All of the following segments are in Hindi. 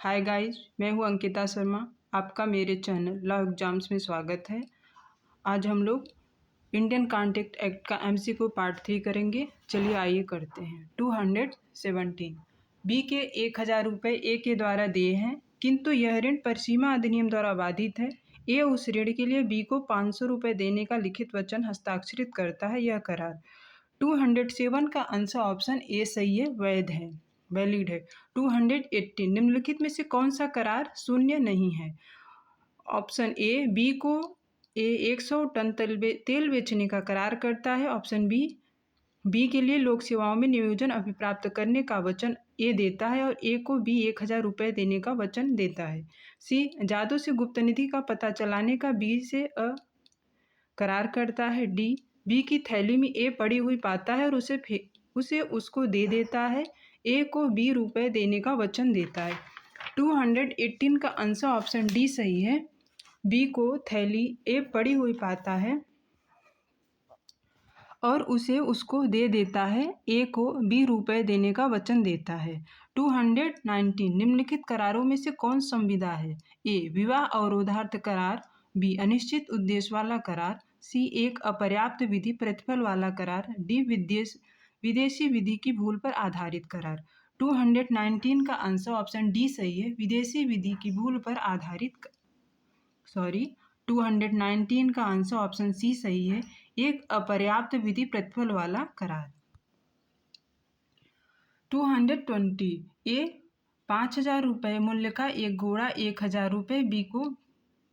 हाय गाइस, मैं हूं अंकिता शर्मा। आपका मेरे चैनल लॉ एग्जाम्स में स्वागत है। आज हम लोग इंडियन कॉन्ट्रैक्ट एक्ट का एमसीक्यू पार्ट 3 करेंगे। चलिए आइए करते हैं। 217 बी के 1000 रुपये ए के द्वारा दिए हैं, किंतु यह ऋण परिसीमा अधिनियम द्वारा बाधित है। ए उस ऋण के लिए बी को 500 रुपये देने का लिखित वचन हस्ताक्षरित करता है। यह करार 207 का आंसर ऑप्शन ए सही है, वैध है, वैलिड है। 218 निम्नलिखित में से कौन सा करार शून्य नहीं है? ऑप्शन ए बी को ए 100 टन तेल बेचने का करार करता है। ऑप्शन बी के लिए लोक सेवाओं में नियोजन अभिप्राप्त करने का वचन ए देता है और ए को बी 1000 रुपये देने का वचन देता है। सी जादू से गुप्त निधि का पता चलाने का बी से करार करता है। डी बी की थैली में ए पड़ी हुई पाता है और उसे उसको दे देता है। ए को बी रुपये देने का वचन देता है। 218 का आंसर ऑप्शन डी सही है। बी को थैली ए पड़ी हुई पाता है और उसे उसको दे देता है। ए को बी रुपये देने का वचन देता है। 219 निम्नलिखित करारों में से कौन संविदा है? ए विवाह अवरोधार्थ करार, बी अनिश्चित उद्देश्य वाला करार, सी एक अपर्याप्त विधि प्रतिफल वाला करार, डी विदेशी विधि की भूल पर आधारित करार। 219 का आंसर ऑप्शन डी सही है, विदेशी विधि की भूल पर आधारित 219 का आंसर ऑप्शन सी सही है, एक अपर्याप्त विधि प्रतिफल वाला करार। 220 ए 5000 रुपये मूल्य का एक घोड़ा 1000 रुपये बी को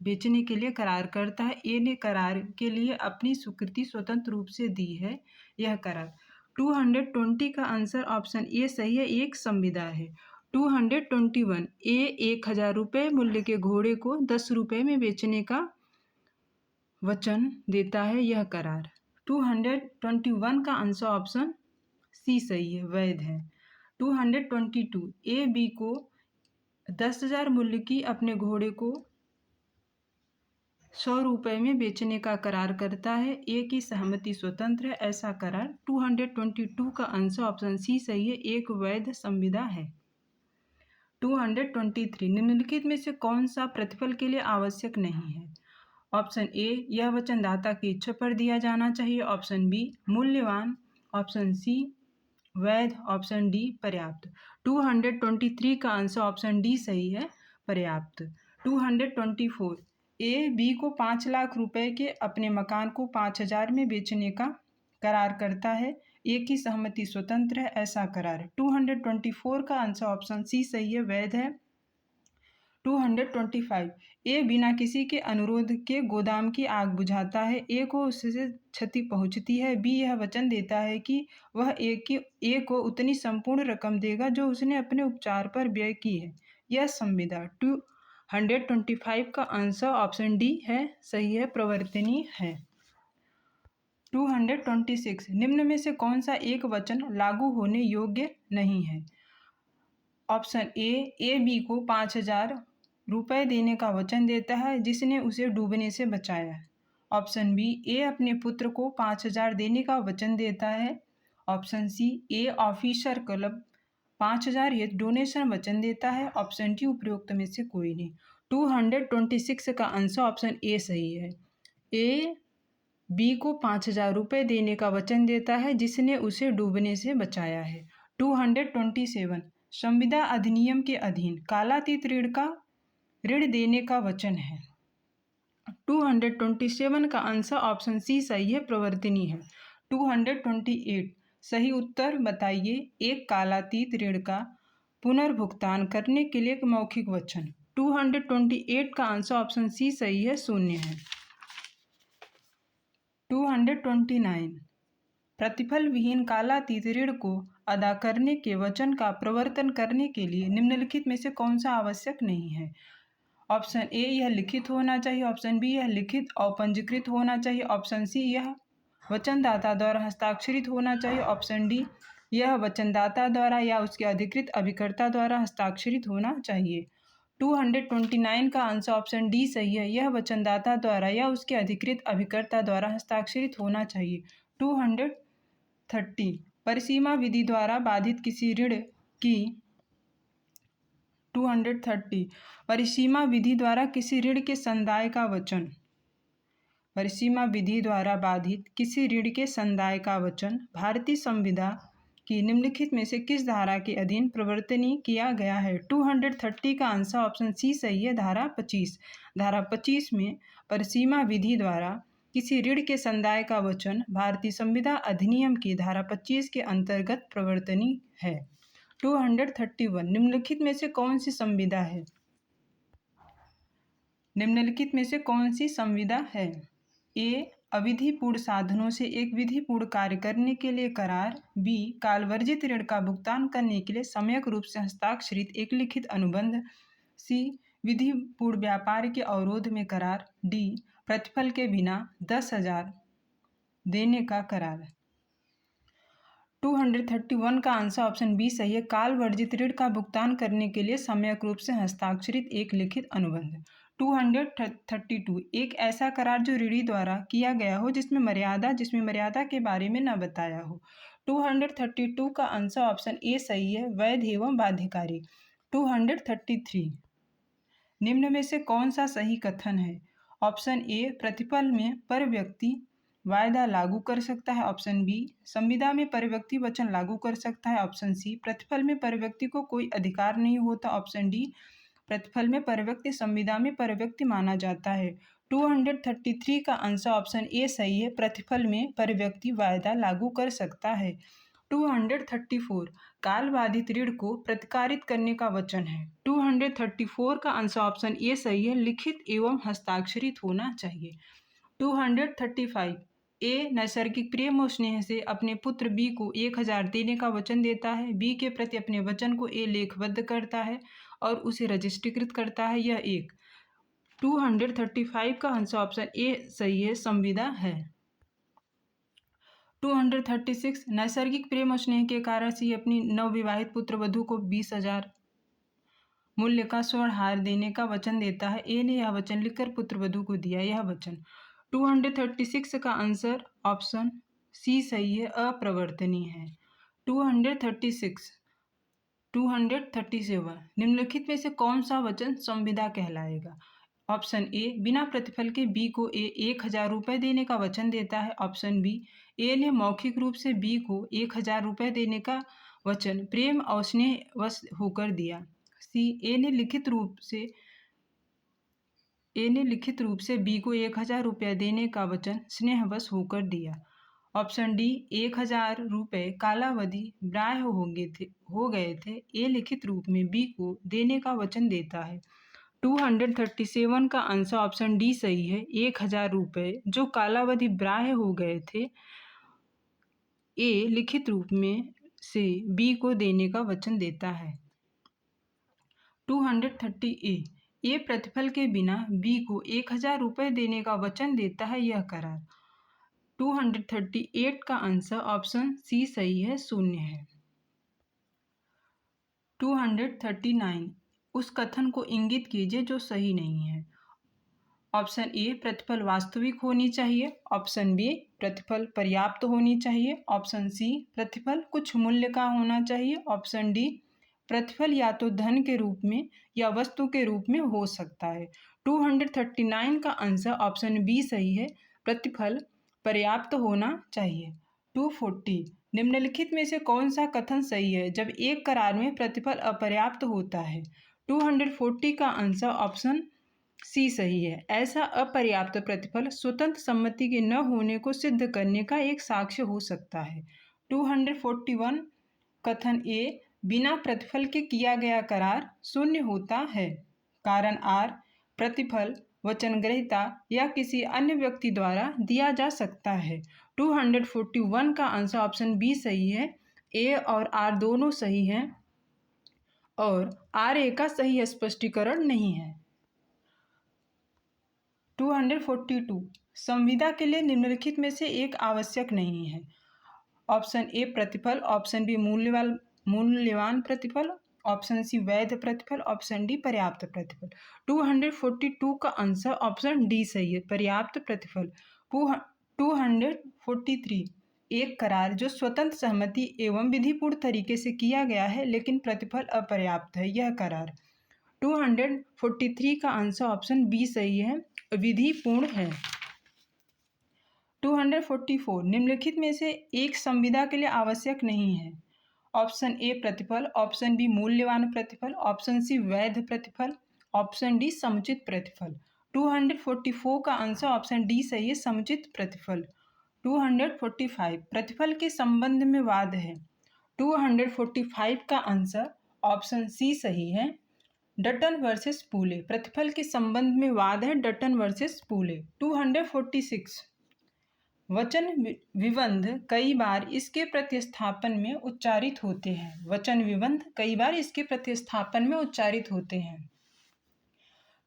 बेचने के लिए करार करता है। ए ने करार के लिए अपनी स्वीकृति स्वतंत्र रूप से दी है। यह करार 220 का आंसर ऑप्शन ए सही है, एक संविदा है। 221 ए 1000 रुपये मूल्य के घोड़े को 10 रुपये में बेचने का वचन देता है। यह करार 221 का आंसर ऑप्शन सी सही है, वैध है। 222 ए बी को 10,000 मूल्य की अपने घोड़े को 100 रुपये में बेचने का करार करता है। ए की सहमति स्वतंत्र है। ऐसा करार 222 का आंसर ऑप्शन सी सही है, एक वैध संविदा है। 223 निम्नलिखित में से कौन सा प्रतिफल के लिए आवश्यक नहीं है? ऑप्शन ए यह वचनदाता की इच्छा पर दिया जाना चाहिए। ऑप्शन बी मूल्यवान, ऑप्शन सी वैध, ऑप्शन डी पर्याप्त। 223 का आंसर ऑप्शन डी सही है, पर्याप्त। 224 ए बी को 5 लाख रुपए के अपने मकान को 5000 में बेचने का करार करता है। ए की सहमति स्वतंत्र है। ऐसा करार 224 का आंसर ऑप्शन सी सही है, वैध है। 225 ए बिना किसी के अनुरोध के गोदाम की आग बुझाता है। ए को उससे क्षति पहुंचती है। बी यह वचन देता है कि वह ए को उतनी संपूर्ण रकम देगा जो उसने अपने उपचार पर व्यय की है। यह संविदा 225 का आंसर ऑप्शन डी है, सही है, प्रवर्तनीय है। 226 निम्न में से कौन सा एक वचन लागू होने योग्य नहीं है? ऑप्शन ए बी को 5000 रुपये देने का वचन देता है जिसने उसे डूबने से बचाया है। ऑप्शन बी ए अपने पुत्र को 5000 देने का वचन देता है। ऑप्शन सी ए ऑफिसर क्लब 5000 ये डोनेशन वचन देता है। ऑप्शन डी उपरोक्त में से कोई नहीं। 226 का आंसर ऑप्शन ए सही है। ए बी को 5000 रुपये देने का वचन देता है जिसने उसे डूबने से बचाया है। 227 संविदा अधिनियम के अधीन कालातीत ऋण देने का वचन है। 227 का आंसर ऑप्शन सी सही है, प्रवर्तनीय है। 228 सही उत्तर बताइए। एक कालातीत ऋण का पुनर्भुगतान करने के लिए एक मौखिक वचन। 228 का आंसर ऑप्शन सी सही है, शून्य है। 229 प्रतिफल विहीन कालातीत ऋण को अदा करने के वचन का प्रवर्तन करने के लिए निम्नलिखित में से कौन सा आवश्यक नहीं है? ऑप्शन ए यह लिखित होना चाहिए। ऑप्शन बी यह लिखित और पंजीकृत होना चाहिए। ऑप्शन सी यह वचनदाता द्वारा हस्ताक्षरित होना चाहिए। ऑप्शन डी यह वचनदाता द्वारा या उसके अधिकृत अभिकर्ता द्वारा हस्ताक्षरित होना चाहिए। 229 का आंसर ऑप्शन डी सही है, यह वचनदाता द्वारा या उसके अधिकृत अभिकर्ता द्वारा हस्ताक्षरित होना चाहिए। 230 परिसीमा विधि द्वारा बाधित किसी ऋण की 230 परिसीमा विधि द्वारा किसी ऋण के संदाय का वचन। परिसीमा विधि द्वारा बाधित किसी ऋण के संदाय का वचन भारतीय संविदा की निम्नलिखित में से किस धारा के अधीन प्रवर्तनीय किया गया है। 230 का आंसर ऑप्शन सी सही है, धारा 25। धारा 25 में परिसीमा विधि द्वारा किसी ऋण के संदाय का वचन भारतीय संविदा अधिनियम की धारा 25 के अंतर्गत प्रवर्तनीय है। 231 निम्नलिखित में से कौन सी संविदा है। निम्नलिखित में से कौन सी संविदा है। ए अविधिपूर्ण साधनों से एक विधिपूर्ण कार्य करने के लिए करार। बी कालवर्जित ऋण का भुगतान करने के लिए सम्यक रूप से हस्ताक्षरित एक लिखित अनुबंध। सी विधिपूर्ण व्यापार के अवरोध में करार। डी प्रतिफल के बिना 10,000 देने का करार। 231 का आंसर ऑप्शन बी सही है, काल वर्जित ऋण का भुगतान करने के लिए सम्यक रूप से हस्ताक्षरित एक लिखित अनुबंध। 232 एक ऐसा करार जो ऋणी द्वारा किया गया हो जिसमें मर्यादा के बारे में न बताया हो। 232 का आंसर ऑप्शन ए सही है, वैध एवं बाध्यकारी। 233 निम्न में से कौन सा सही कथन है। ऑप्शन ए प्रतिफल में पर व्यक्ति वायदा लागू कर सकता है। ऑप्शन बी संविदा में पर व्यक्ति वचन लागू कर सकता है। ऑप्शन सी प्रतिफल में पर व्यक्ति को कोई अधिकार नहीं होता। ऑप्शन डी प्रतिफल में पर व्यक्ति संविदा में पर व्यक्ति माना जाता है। 233 का आंसर ऑप्शन ए सही है, प्रतिफल में पर व्यक्ति वायदा लागू कर सकता है। 234 काल बाधित ऋण को प्रतिकारित करने का वचन है। 234 का आंसर ऑप्शन ए सही है, लिखित एवं हस्ताक्षरित होना चाहिए। 235 ए नैसर्गिक प्रेम और स्नेह से अपने पुत्र बी को 1,000 देने का वचन देता है। बी के प्रति अपने वचन को ए लेखबद्ध करता है और उसे रजिस्ट्रीकृत करता है। यह एक 235 का आंसर ऑप्शन ए सही है, संविदा है। 236 नैसर्गिक प्रेम और स्नेह के कारण से अपनी नवविवाहित पुत्र वधू को 20,000 मूल्य का स्वर्ण हार देने का वचन देता है। ए ने यह वचन लिखकर पुत्र वधू को दिया। यह वचन 236 का आंसर ऑप्शन सी सही है, अप्रवर्तनीय है। 237 निम्नलिखित में से कौन सा वचन संविदा कहलाएगा। ऑप्शन ए बिना प्रतिफल के बी को ए 1,000 रुपये देने का वचन देता है। ऑप्शन बी ए ने मौखिक रूप से बी को 1,000 रुपये देने का वचन प्रेम और स्नेहवश होकर दिया। सी ए ने लिखित रूप से बी को 1,000 रुपये देने का वचन स्नेहवश होकर दिया। ऑप्शन डी 1,000 रुपये कालावधि ग्राह्य हो गए थे। ए लिखित रूप में बी को देने का वचन देता है। 237 का आंसर ऑप्शन डी सही है, 1,000 रुपये जो कालावधि ग्राह्य हो गए थे ए लिखित रूप में से बी को देने का वचन देता है। 230 ए प्रतिफल के बिना बी को 1,000 रुपये देने का वचन देता है। यह करार 238 का आंसर ऑप्शन सी सही है, शून्य है। 239 उस कथन को इंगित कीजिए जो सही नहीं है। ऑप्शन ए प्रतिफल वास्तविक होनी चाहिए। ऑप्शन बी प्रतिफल पर्याप्त होनी चाहिए। ऑप्शन सी प्रतिफल कुछ मूल्य का होना चाहिए। ऑप्शन डी प्रतिफल या तो धन के रूप में या वस्तु के रूप में हो सकता है। 239 का आंसर ऑप्शन बी सही है, प्रतिफल पर्याप्त होना चाहिए। 240 निम्नलिखित में से कौन सा कथन सही है जब एक करार में प्रतिफल अपर्याप्त होता है। 240 का आंसर ऑप्शन सी सही है, ऐसा अपर्याप्त प्रतिफल स्वतंत्र सम्मति के न होने को सिद्ध करने का एक साक्ष्य हो सकता है। 241 कथन ए बिना प्रतिफल के किया गया करार शून्य होता है। कारण आर प्रतिफल वचनग्रहीता या किसी अन्य व्यक्ति द्वारा दिया जा सकता है। 241 का आंसर ऑप्शन बी सही है, ए और आर दोनों सही हैं और आर ए का सही स्पष्टीकरण नहीं है। 242 संविदा के लिए निम्नलिखित में से एक आवश्यक नहीं है। ऑप्शन ए प्रतिफल, ऑप्शन बी मूल्यवान प्रतिफल, ऑप्शन सी वैध प्रतिफल, ऑप्शन डी पर्याप्त प्रतिफल। 242 का आंसर ऑप्शन डी सही है, पर्याप्त प्रतिफल। 243 एक करार जो स्वतंत्र सहमति एवं विधिपूर्ण तरीके से किया गया है लेकिन प्रतिफल अपर्याप्त है। यह करार 243 का आंसर ऑप्शन बी सही है, विधि पूर्ण है। 244 निम्नलिखित में से एक संविदा के लिए आवश्यक नहीं है। ऑप्शन ए प्रतिफल, ऑप्शन बी मूल्यवान प्रतिफल, ऑप्शन सी वैध प्रतिफल, ऑप्शन डी समुचित प्रतिफल। 244 का आंसर ऑप्शन डी सही है, समुचित प्रतिफल। 245 प्रतिफल के संबंध में वाद है। 245 का आंसर ऑप्शन सी सही है, डटन वर्सेस पूले। प्रतिफल के संबंध में वाद है, डटन वर्सेस पूले। 246 वचन विबंध कई बार इसके प्रतिस्थापन में उच्चारित होते हैं। वचन विबंध कई बार इसके प्रतिस्थापन में उच्चारित होते हैं।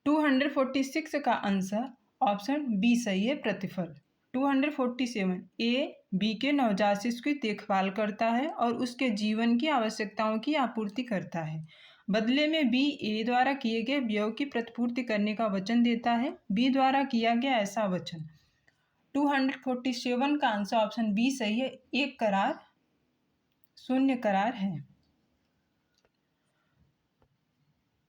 246 का आंसर ऑप्शन बी सही है, प्रतिफल। 247 ए बी के नवजात शिशु की देखभाल करता है और उसके जीवन की आवश्यकताओं की आपूर्ति करता है। बदले में बी ए द्वारा किए गए व्यय की प्रतिपूर्ति करने का वचन देता है। बी द्वारा किया गया ऐसा वचन। 247 का आंसर ऑप्शन बी सही है, एक करार शून्य करार है।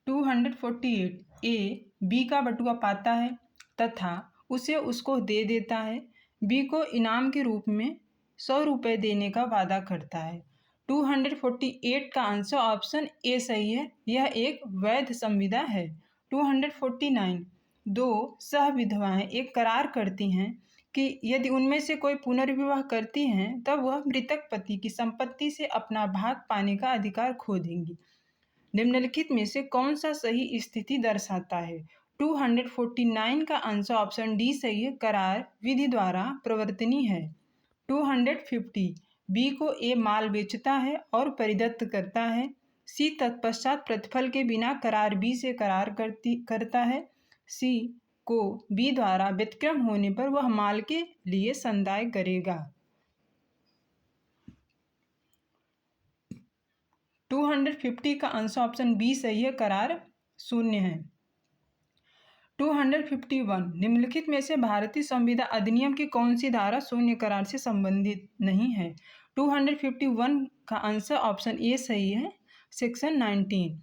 248 ए बी का बटुआ पाता है तथा उसे उसको दे देता है। बी को इनाम के रूप में 100 रुपये देने का वादा करता है। 248 का आंसर ऑप्शन ए सही है, यह एक वैध संविदा है। 249 दो सहविधवाएं एक करार करती हैं कि यदि उनमें से कोई पुनर्विवाह करती हैं तब वह मृतक पति की संपत्ति से अपना भाग पाने का अधिकार खो देंगी। निम्नलिखित में से कौन सा सही स्थिति दर्शाता है? 249 का आंसर ऑप्शन डी सही है, करार विधि द्वारा प्रवर्तनीय है। 250 बी को ए माल बेचता है और परिदत्त करता है। सी तत्पश्चात प्रतिफल के बिना करार बी से करार करता है। सी को बी द्वारा व्यतिक्रम होने पर वह माल के लिए संदाय करेगा। 250 का आंसर ऑप्शन बी सही है, करार शून्य है। 251 निम्नलिखित में से भारतीय संविदा अधिनियम की कौन सी धारा शून्य करार से संबंधित नहीं है? 251 का आंसर ऑप्शन ए सही है, सेक्शन 19।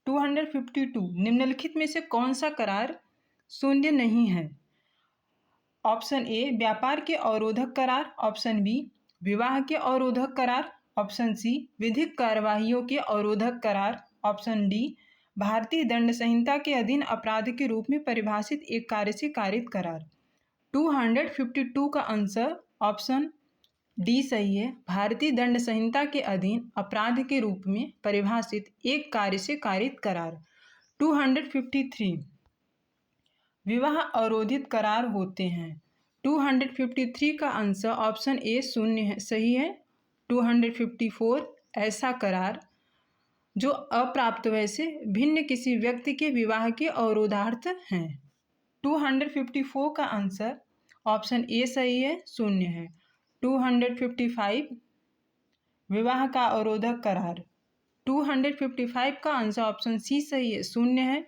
252 निम्नलिखित में से कौन सा करार शून्य नहीं है? ऑप्शन ए व्यापार के अवरोधक करार, ऑप्शन बी विवाह के अवरोधक करार, ऑप्शन सी विधिक कार्यवाहियों के अवरोधक करार, ऑप्शन डी भारतीय दंड संहिता के अधीन अपराध के रूप में परिभाषित एक कार्य से कारित करार। 252 का आंसर ऑप्शन डी सही है, भारतीय दंड संहिता के अधीन अपराध के रूप में परिभाषित एक कार्य से कारित करार। 253 विवाह अवरोधित करार होते हैं। 253 का आंसर ऑप्शन ए शून्य है, सही है। 254 ऐसा करार जो अप्राप्त वय से भिन्न किसी व्यक्ति के विवाह के अवरोधार्थ हैं। 254 का आंसर ऑप्शन ए सही है, शून्य है। 255 विवाह का अवरोधक करार। 255 का आंसर ऑप्शन सी सही है, शून्य है।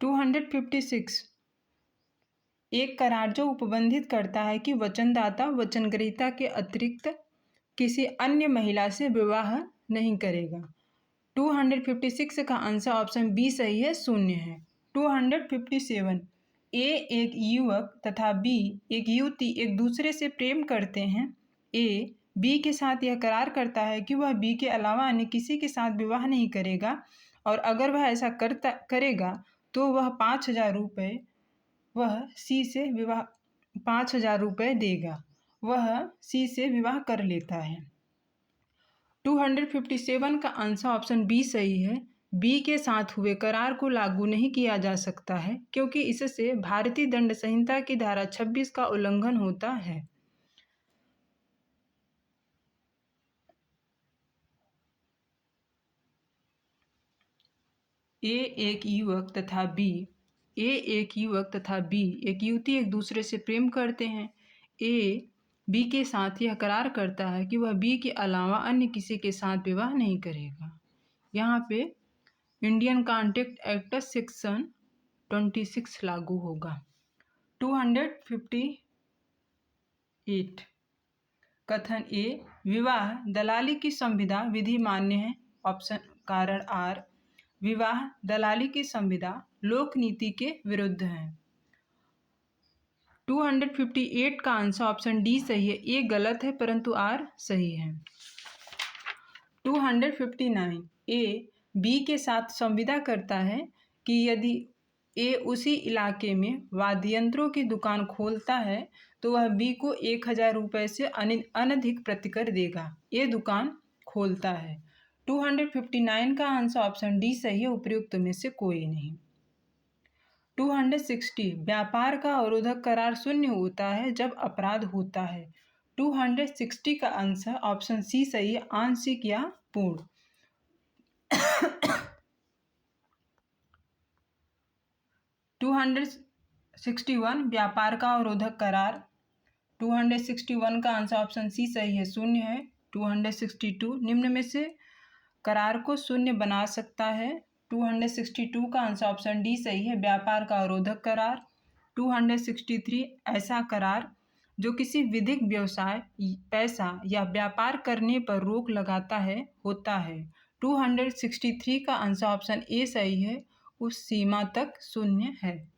256 एक करार जो उपबंधित करता है कि वचनदाता वचनग्रहीता के अतिरिक्त किसी अन्य महिला से विवाह नहीं करेगा। 256 का आंसर ऑप्शन बी सही है, शून्य है। 257 ए एक युवक तथा बी एक युवती एक दूसरे से प्रेम करते हैं। ए बी के साथ यह करार करता है कि वह बी के अलावा अन्य किसी के साथ विवाह नहीं करेगा और अगर वह ऐसा करेगा तो वह 5,000 रुपये वह सी से विवाह 5,000 रुपये देगा। वह सी से विवाह कर लेता है। 257 का आंसर ऑप्शन बी सही है, बी के साथ हुए करार को लागू नहीं किया जा सकता है क्योंकि इससे भारतीय दंड संहिता की धारा 26 का उल्लंघन होता है। ए एक युवक तथा बी एक युवती एक दूसरे से प्रेम करते हैं। ए बी के साथ यह करार करता है कि वह बी के अलावा अन्य किसी के साथ विवाह नहीं करेगा। यहाँ पे इंडियन कॉन्ट्रैक्ट एक्ट सेक्शन 26 लागू होगा। 258 8। कथन ए, विवाह दलाली की संविदा विधि मान्य है। ऑप्शन कारण आर, विवाह दलाली की संविदा लोक नीति के विरुद्ध है। 258 का आंसर ऑप्शन डी सही है। ए गलत है परंतु आर सही है। 259 ए बी के साथ संविदा करता है कि यदि ए उसी इलाके में वाद्ययंत्रों की दुकान खोलता है तो वह बी को 1000 रुपये से अनधिक प्रतिकर देगा। ए दुकान खोलता है। 259 का आंसर ऑप्शन डी सही है, उपर्युक्त में से कोई नहीं। 260 व्यापार का अवरोधक करार शून्य होता है जब अपराध होता है। 260 का आंसर ऑप्शन सी सही है, आंशिक या पूर्ण। 261 व्यापार का अवरोधक करार। 261 का आंसर ऑप्शन सी सही है, शून्य है। 262 निम्न में से करार को शून्य बना सकता है। 262 का आंसर ऑप्शन डी सही है, व्यापार का अवरोधक करार। 263 ऐसा करार जो किसी विधिक व्यवसाय, पैसा या व्यापार करने पर रोक लगाता है होता है। 263 का आंसर ऑप्शन ए सही है, उस सीमा तक शून्य है।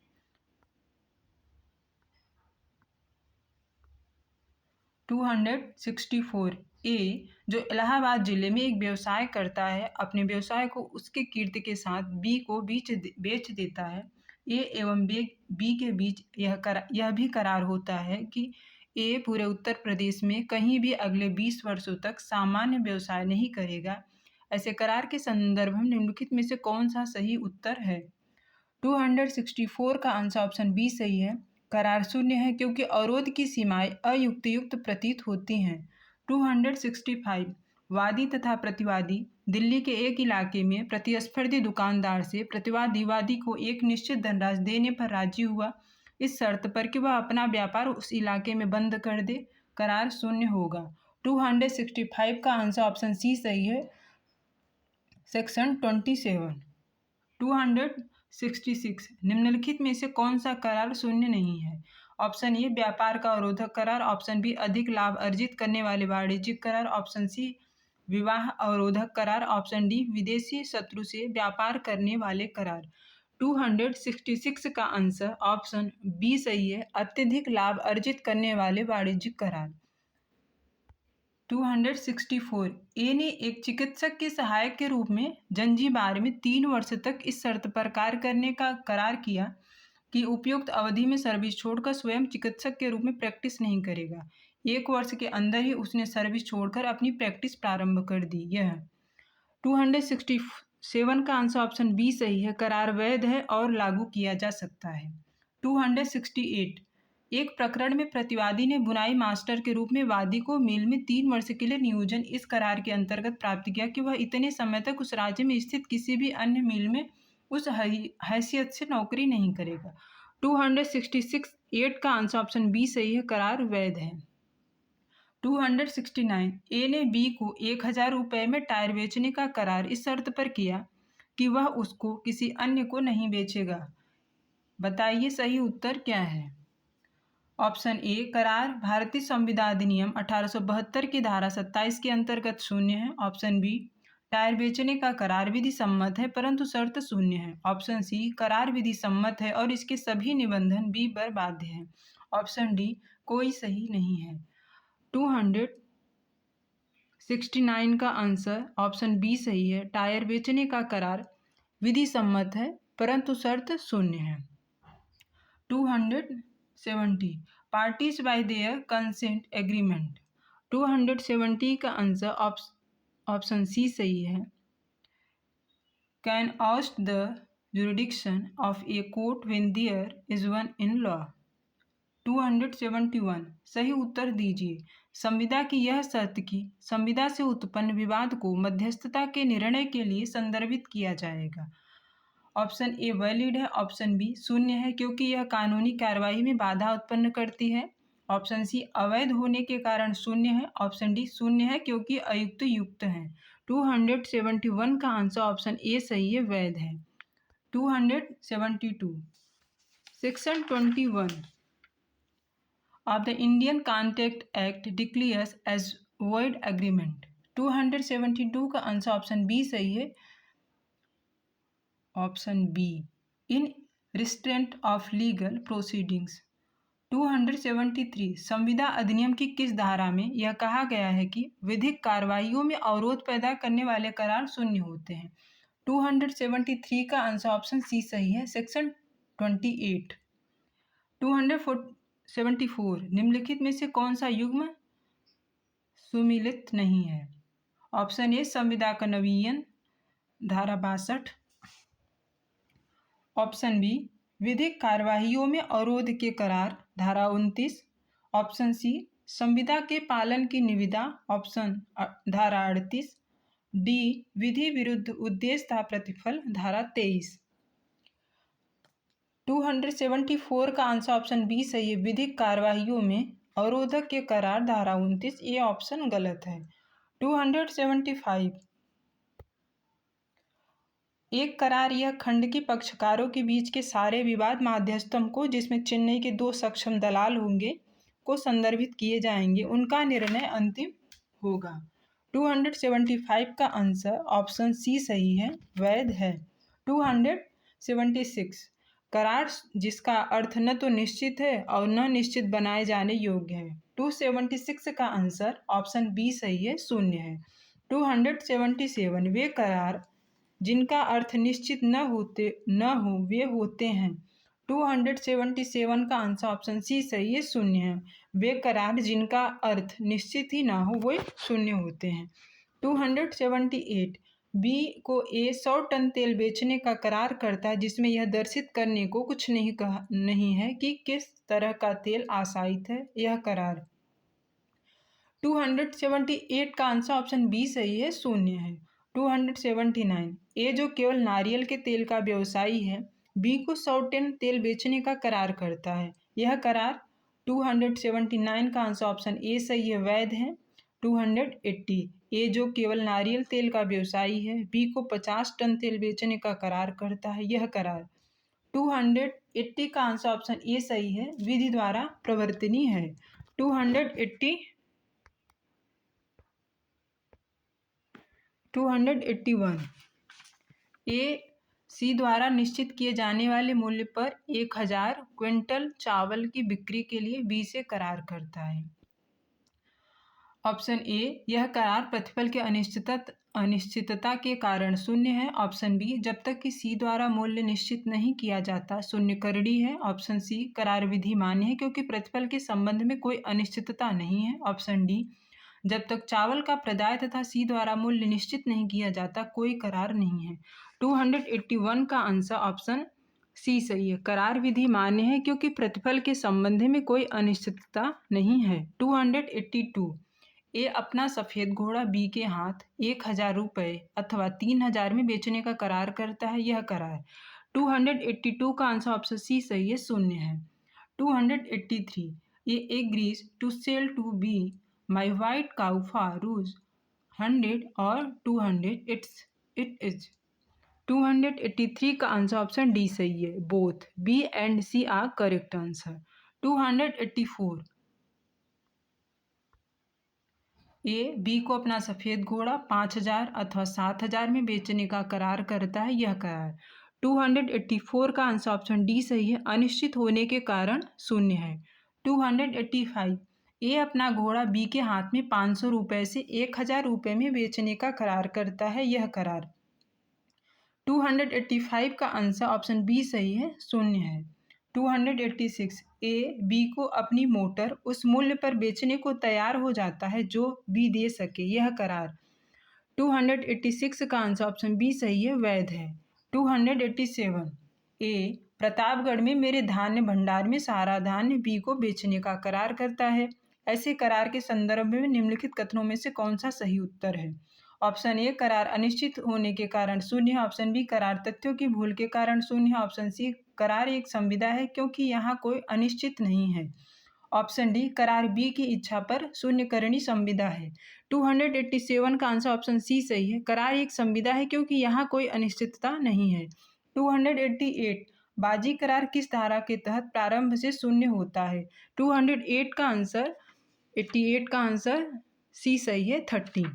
264 ए जो इलाहाबाद जिले में एक व्यवसाय करता है, अपने व्यवसाय को उसके कीर्ति के साथ बी को बेच देता है। ए एवं बी के बीच यह भी करार होता है कि ए पूरे उत्तर प्रदेश में कहीं भी अगले 20 वर्षों तक सामान्य व्यवसाय नहीं करेगा। ऐसे करार के संदर्भ में निम्नलिखित में से कौन सा सही उत्तर है? 264 का आंसर ऑप्शन बी सही है, करार शून्य है क्योंकि अवरोध की सीमाएं अयुक्त प्रतीत होती हैं। 265 वादी तथा प्रतिवादी दिल्ली के एक इलाके में प्रतिस्पर्धी दुकानदार से प्रतिवादी वादी को एक निश्चित धनराशि देने पर राजी हुआ, इस शर्त पर कि वह अपना व्यापार उस इलाके में बंद कर दे। करार शून्य होगा। 265 का आंसर ऑप्शन सी सही है, सेक्शन 27। 266 निम्नलिखित में से कौन सा करार शून्य नहीं है? ऑप्शन ए व्यापार का अवरोधक करार, ऑप्शन बी अधिक लाभ अर्जित करने वाले वाणिज्यिक करार, ऑप्शन सी विवाह अवरोधक करार, ऑप्शन डी विदेशी शत्रु से व्यापार करने वाले करार। 266 का आंसर ऑप्शन बी सही है, अत्यधिक लाभ अर्जित करने वाले वाणिज्यिक करार। 264 ए ने एक चिकित्सक के सहायक के रूप में जंजीबार में 3 वर्ष तक इस शर्त पर कार्य करने का करार किया कि उपयुक्त अवधि में सर्विस छोड़कर स्वयं चिकित्सक के रूप में प्रैक्टिस नहीं करेगा। 1 वर्ष के अंदर ही उसने सर्विस छोड़कर अपनी प्रैक्टिस प्रारंभ कर दी। यह 267 का आंसर ऑप्शन बी सही है, करार वैध है और लागू किया जा सकता है। 268 एक प्रकरण में प्रतिवादी ने बुनाई मास्टर के रूप में वादी को मिल में 3 वर्ष के लिए नियोजन इस करार के अंतर्गत प्राप्त किया कि वह इतने समय तक उस राज्य में स्थित किसी भी अन्य मिल में उस हैसियत से नौकरी नहीं करेगा। 266 का आंसर ऑप्शन बी सही है, करार वैध है। 269 ए ने बी को 1000 रुपये में टायर बेचने का करार इस शर्त पर किया कि वह उसको किसी अन्य को नहीं बेचेगा। बताइए सही उत्तर क्या है? ऑप्शन ए करार भारतीय संविधान अधिनियम 1872 की धारा 27 के अंतर्गत शून्य है। ऑप्शन बी टायर बेचने का करार विधि सम्मत है परंतु शर्त शून्य है। ऑप्शन सी करार विधि सम्मत है और इसके सभी निबंधन बी पर बाध्य है। ऑप्शन डी कोई सही नहीं है। 269 का आंसर ऑप्शन बी सही है, टायर बेचने का करार विधि सम्मत है परंतु शर्त शून्य है। 270 parties bye there consent agreement. 270 का आंसर ऑप्शन सी सही है, can oust the jurisdiction of a court when there is one in law। 271 सही उत्तर दीजिए। संविदा की यह शर्त कि संविदा से उत्पन्न विवाद को मध्यस्थता के निर्णय के लिए संदर्भित किया जाएगा। ऑप्शन ए वैलिड है, ऑप्शन बी शून्य है क्योंकि यह कानूनी कार्रवाई में बाधा उत्पन्न करती है। ऑप्शन सी अवैध होने के कारण शून्य है। ऑप्शन डी शून्य है क्योंकि अयुक्त युक्त है। 271 का आंसर ऑप्शन ए सही है, वैध है। 272 section 21 of the Indian contract act declares as void agreement. 272 का आंसर ऑप्शन बी सही है, option B. In restraint of legal proceedings. 273 संविदा अधिनियम की किस धारा में यह कहा गया है कि विधिक कार्रवाइयों में अवरोध पैदा करने वाले करार शून्य होते हैं। 273 का आंसर ऑप्शन सी सही है, सेक्शन 28। 274 निम्नलिखित में से कौन सा युग्म सुमिलित नहीं है? ऑप्शन ए संविदा का नवीन धारा 62, ऑप्शन बी विधिक कार्यवाहियों में अवरोध के करार धारा 29, ऑप्शन सी संविदा के पालन की निविदा ऑप्शन धारा 38, डी विधि विरुद्ध उद्देश्य था प्रतिफल धारा 23। 274 का आंसर ऑप्शन बी सही है, विधिक कार्यवाहियों में अवरोधक के करार धारा 29, ये ऑप्शन गलत है। 275 एक करार यह खंड के पक्षकारों के बीच के सारे विवाद माध्यस्थम को, जिसमें चेन्नई के 2 सक्षम दलाल होंगे, को संदर्भित किए जाएंगे, उनका निर्णय अंतिम होगा। 275 का आंसर ऑप्शन सी सही है, वैध है। 276 करार जिसका अर्थ न तो निश्चित है और न निश्चित बनाए जाने योग्य है। 276 का आंसर ऑप्शन बी सही है, शून्य है। 277 वे करार जिनका अर्थ निश्चित न हो वे होते हैं। 277 का आंसर ऑप्शन सी सही है, शून्य है। वे करार जिनका अर्थ निश्चित ही ना हो वे शून्य होते हैं। 278 बी को ए 100 टन तेल बेचने का करार करता है, जिसमें यह दर्शित करने को कुछ नहीं है कि किस तरह का तेल आसाइत है यह करार। 278 का आंसर ऑप्शन बी सही है, शून्य है। 279 ए जो केवल नारियल के तेल का व्यवसायी है, बी को 100 टन तेल बेचने का करार करता है, यह करार। 279 का आंसर ऑप्शन ए सही है, वैध है। 280 ए जो केवल नारियल तेल का व्यवसायी है, बी को 50 टन तेल बेचने का करार करता है, यह करार। 280 का आंसर ऑप्शन ए सही है, विधि द्वारा प्रवर्तनीय है। 281 ए सी द्वारा निश्चित किए जाने वाले मूल्य पर 1000 क्विंटल चावल की बिक्री के लिए बी से करार करता है। ऑप्शन ए यह करार प्रतिफल के अनिश्चितता के कारण शून्य है। ऑप्शन बी जब तक कि सी द्वारा मूल्य निश्चित नहीं किया जाता शून्य करड़ी है। ऑप्शन सी करार विधि मान्य है क्योंकि प्रतिफल के संबंध में कोई अनिश्चितता नहीं है। ऑप्शन डी जब तक चावल का प्रदाय तथा सी द्वारा मूल्य निश्चित नहीं किया जाता कोई करार नहीं है। 281 का आंसर ऑप्शन सी सही है, करार विधि मान्य है क्योंकि प्रतिफल के संबंध में कोई अनिश्चितता नहीं है। 282 ए अपना सफ़ेद घोड़ा बी के हाथ 1000 रुपये अथवा 3000 में बेचने का करार करता है, यह करार। 282 का आंसर ऑप्शन सी सही है, शून्य है। 283 A agrees to sell to B my white cow for रूज 100 और 200 इट इज। 283 का आंसर ऑप्शन डी सही है, both B and C are correct answer. 284 A B को अपना सफ़ेद घोड़ा 5000 अथवा 7000 में बेचने का करार करता है, यह करार। 284 का आंसर ऑप्शन डी सही है, अनिश्चित होने के कारण शून्य है। 285 ए अपना घोड़ा बी के हाथ में 500 रुपये से 1000 रुपये में बेचने का करार करता है, यह करार। 285 का आंसर ऑप्शन बी सही है, शून्य है। 286 ए बी को अपनी मोटर उस मूल्य पर बेचने को तैयार हो जाता है जो बी दे सके, यह करार। 286 का आंसर ऑप्शन बी सही है, वैध है। 287 ए प्रतापगढ़ में मेरे धान्य भंडार में सारा धान्य बी को बेचने का करार करता है। ऐसे करार के संदर्भ में निम्नलिखित कथनों में से कौन सा सही उत्तर है? ऑप्शन ए करार अनिश्चित होने के कारण शून्य है। ऑप्शन बी करार तथ्यों की भूल के कारण शून्य है। ऑप्शन सी करार एक संविदा है क्योंकि यहाँ कोई अनिश्चित नहीं है। ऑप्शन डी करार बी की इच्छा पर शून्यकरणी संविदा है। 287 का आंसर ऑप्शन सी सही है, करार एक संविदा है क्योंकि यहाँ कोई अनिश्चितता नहीं है। 288 बाजी करार किस धारा के तहत प्रारंभ से शून्य होता है? 208 का आंसर 88 का आंसर सी सही है 30।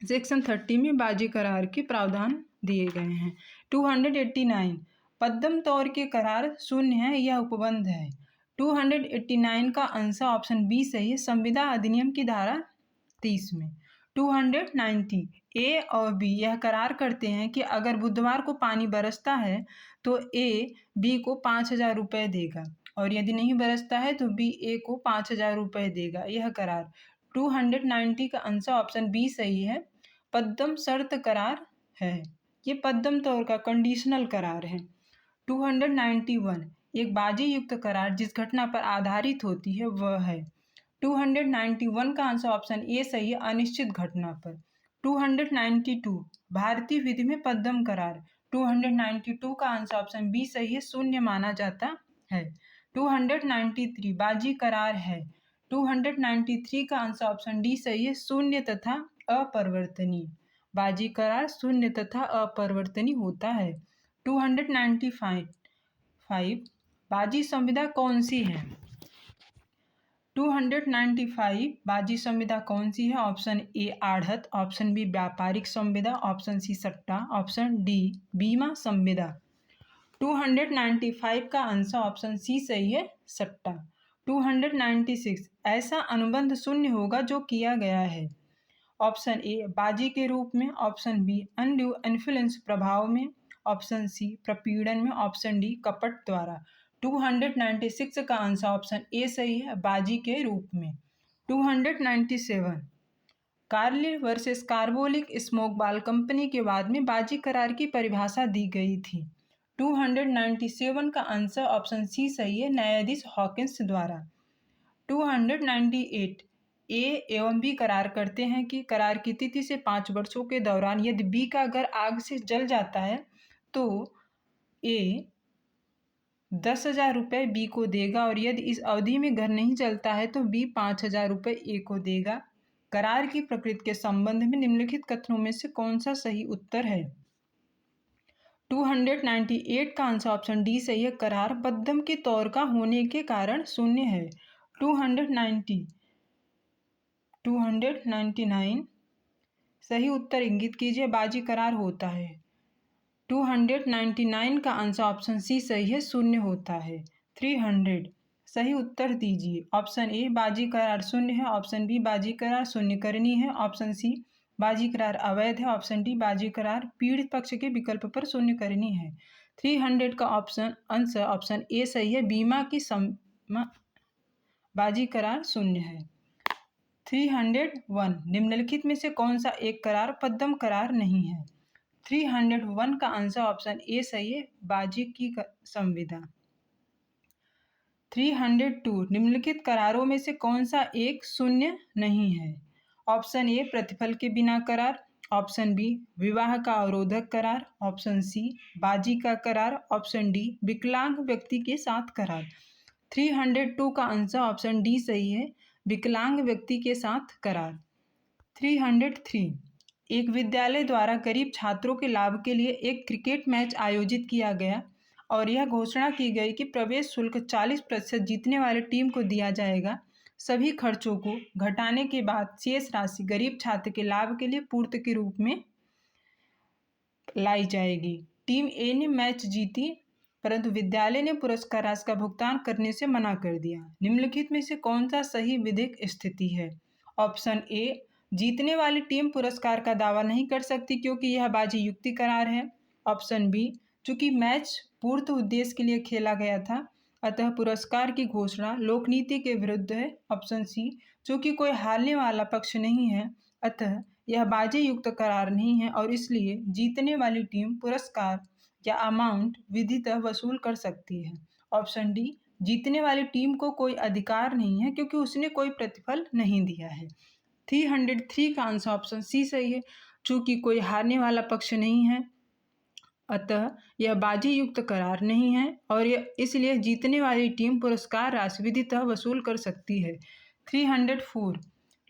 सेक्शन 30 में बाजी करार के प्रावधान दिए गए हैं। 289 पद्म तौर के करार शून्य है यह उपबंध है। 289 का आंसर ऑप्शन बी सही है, संविदा अधिनियम की धारा 30 में। 290 ए और बी यह करार करते हैं कि अगर बुधवार को पानी बरसता है तो ए बी को 5,000 रुपये देगा और यदि नहीं बरसता है तो बी ए को 5,000 रुपये देगा। यह करार 290 का आंसर ऑप्शन बी सही है, पद्म शर्त करार है। ये पद्म तौर का कंडीशनल करार है। 291 एक बाजी युक्त करार जिस घटना पर आधारित होती है वह है। 291 का आंसर ऑप्शन ए सही है, अनिश्चित घटना पर। 292 भारतीय विधि में पद्म करार। 292 का आंसर ऑप्शन बी सही है, शून्य माना जाता है। 293 बाजी करार है। 293 का आंसर ऑप्शन डी सही है, शून्य तथा अपरिवर्तनीय। बाजी करार शून्य तथा अपरिवर्तनीय होता है। 295 बाजी संविदा कौन सी है? 295 बाजी संविदा कौन सी है? ऑप्शन ए आढ़त, ऑप्शन बी व्यापारिक संविदा, ऑप्शन सी सट्टा, ऑप्शन डी बीमा संविदा। 295 का आंसर ऑप्शन सी सही है, सट्टा। 296 ऐसा अनुबंध शून्य होगा जो किया गया है। ऑप्शन ए बाजी के रूप में, ऑप्शन बी अनड्यू इन्फ्लुएंस प्रभाव में, ऑप्शन सी प्रपीड़न में, ऑप्शन डी कपट द्वारा। 296 का आंसर ऑप्शन ए सही है, बाजी के रूप में। 297 कार्लिल वर्सेस कार्बोलिक स्मोक बाल कंपनी के बाद में बाजी करार की परिभाषा दी गई थी। 297 का आंसर ऑप्शन सी सही है, न्यायाधीश हॉकिंस द्वारा। 298 ए एवं बी करार करते हैं कि करार की तिथि से 5 वर्षों के दौरान यदि बी का घर आग से जल जाता है तो ए 10,000 रुपये बी को देगा और यदि इस अवधि में घर नहीं जलता है तो बी 5,000 रुपये ए को देगा। करार की प्रकृति के संबंध में निम्नलिखित कथनों में से कौन सा सही उत्तर है? 298 का आंसर ऑप्शन डी सही है, करार बद्धम के तौर का होने के कारण शून्य है। 299 सही उत्तर इंगित कीजिए, बाजी करार होता है। 299 का आंसर ऑप्शन सी सही है, शून्य होता है। 300 सही उत्तर दीजिए। ऑप्शन ए बाजी करार शून्य है, ऑप्शन बी बाजी करार शून्य करनी है, ऑप्शन सी बाजी करार अवैध है, ऑप्शन डी बाजी करार पीड़ित पक्ष के विकल्प पर शून्य करनी है। 300 का आंसर ऑप्शन ए सही है, बीमा की बाजी करार शून्य है। 301 निम्नलिखित में से कौन सा एक करार पद्म करार नहीं है? 301 का आंसर ऑप्शन ए सही है, बाजी की संविदा। 302 निम्नलिखित करारों में से कौन सा एक शून्य नहीं है? ऑप्शन ए प्रतिफल के बिना करार, ऑप्शन बी विवाह का अवरोधक करार, ऑप्शन सी बाजी का करार, ऑप्शन डी विकलांग व्यक्ति के साथ करार। 302 का आंसर ऑप्शन डी सही है, विकलांग व्यक्ति के साथ करार। 303 एक विद्यालय द्वारा गरीब छात्रों के लाभ के लिए एक क्रिकेट मैच आयोजित किया गया और यह घोषणा की गई कि प्रवेश शुल्क 40% जीतने वाली टीम को दिया जाएगा। सभी खर्चों को घटाने के बाद शेष राशि गरीब छात्र के लाभ के लिए पूर्ति के रूप में लाई जाएगी। टीम ए ने मैच जीती परंतु विद्यालय ने पुरस्कार राशि का भुगतान करने से मना कर दिया। निम्नलिखित में से कौन सा सही विधिक स्थिति है? ऑप्शन ए जीतने वाली टीम पुरस्कार का दावा नहीं कर सकती क्योंकि यह बाजी युक्ति करार है। ऑप्शन बी चूंकि मैच पूर्त उद्देश्य के लिए खेला गया था अतः पुरस्कार की घोषणा लोकनीति के विरुद्ध है। ऑप्शन सी चूंकि कोई हारने वाला पक्ष नहीं है अतः यह बाजी युक्त करार नहीं है और इसलिए जीतने वाली टीम पुरस्कार या अमाउंट विधितः वसूल कर सकती है। ऑप्शन डी जीतने वाली टीम को कोई अधिकार नहीं है क्योंकि उसने कोई प्रतिफल नहीं दिया है। 303 का आंसर ऑप्शन सी सही है, चूंकि कोई हारने वाला पक्ष नहीं है अतः यह बाजी युक्त करार नहीं है और यह इसलिए जीतने वाली टीम पुरस्कार राशि विधितः वसूल कर सकती है। 304